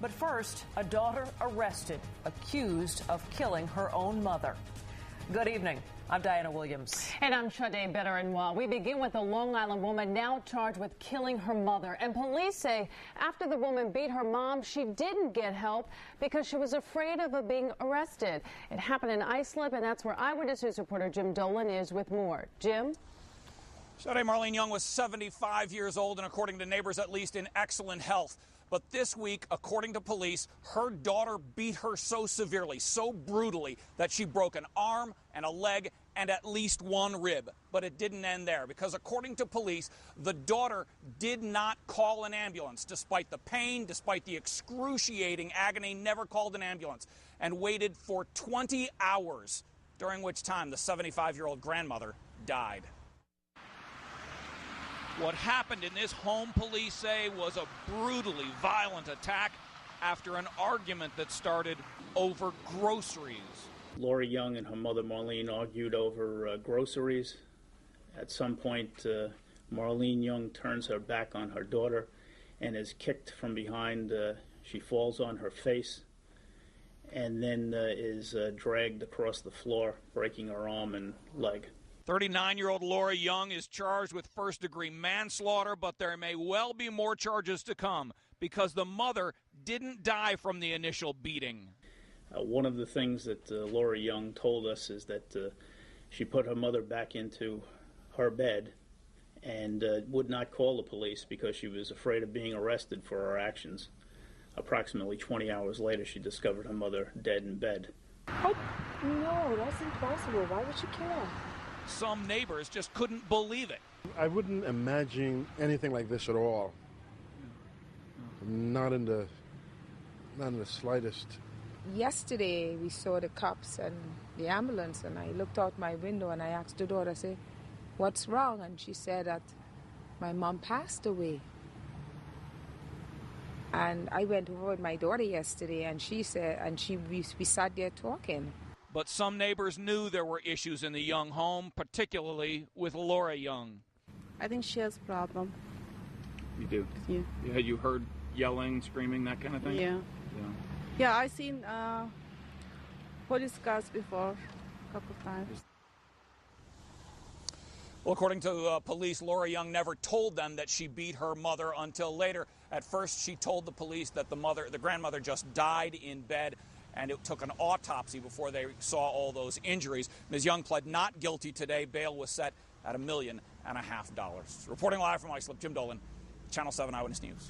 But first, a daughter arrested, accused of killing her own mother. Good evening. I'm Diana Williams. And I'm Sade Better-and-Well. We begin with a Long Island woman now charged with killing her mother. And police say after the woman beat her mom, she didn't get help because she was afraid of being arrested. It happened in Islip, and that's where Eyewitness News reporter Jim Dolan is with more. Jim? Saturday, Marlene Young was 75 years old and, according to neighbors, at least in excellent health. But this week, according to police, her daughter beat her so severely, so brutally, that she broke an arm and a leg and at least one rib. But it didn't end there, because according to police, the daughter did not call an ambulance. Despite the pain, despite the excruciating agony, never called an ambulance and waited for 20 hours, during which time the 75-year-old grandmother died. What happened in this home, police say, was a brutally violent attack after an argument that started over groceries. Laurie Young and her mother Marlene argued over groceries. At some point, Marlene Young turns her back on her daughter and is kicked from behind. She falls on her face and then is dragged across the floor, breaking her arm and leg. 39-year-old Laurie Young is charged with first-degree manslaughter, but there may well be more charges to come because the mother didn't die from the initial beating. One of the things that Laurie Young told us is that she put her mother back into her bed and would not call the police because she was afraid of being arrested for her actions. Approximately 20 hours later, she discovered her mother dead in bed. Oh, no, that's impossible. Why would you kill her? Some neighbors just couldn't believe it. I wouldn't imagine anything like this at all. Not in the slightest. Yesterday, we saw the cops and the ambulance, and I looked out my window and I asked the daughter, I said, "What's wrong?" And she said that my mom passed away. And I went over with my daughter yesterday, and she said, we sat there talking. But some neighbors knew there were issues in the Young home, particularly with Laurie Young. I think she has a problem. You do? Yeah. You heard yelling, screaming, that kind of thing? Yeah. Yeah, I've seen police cars before a couple of times. Well, according to police, Laurie Young never told them that she beat her mother until later. At first, she told the police that the grandmother just died in bed, and it took an autopsy before they saw all those injuries. Ms. Young pled not guilty today. Bail was set at $1.5 million. Reporting live from Islip, Jim Dolan, Channel 7 Eyewitness News.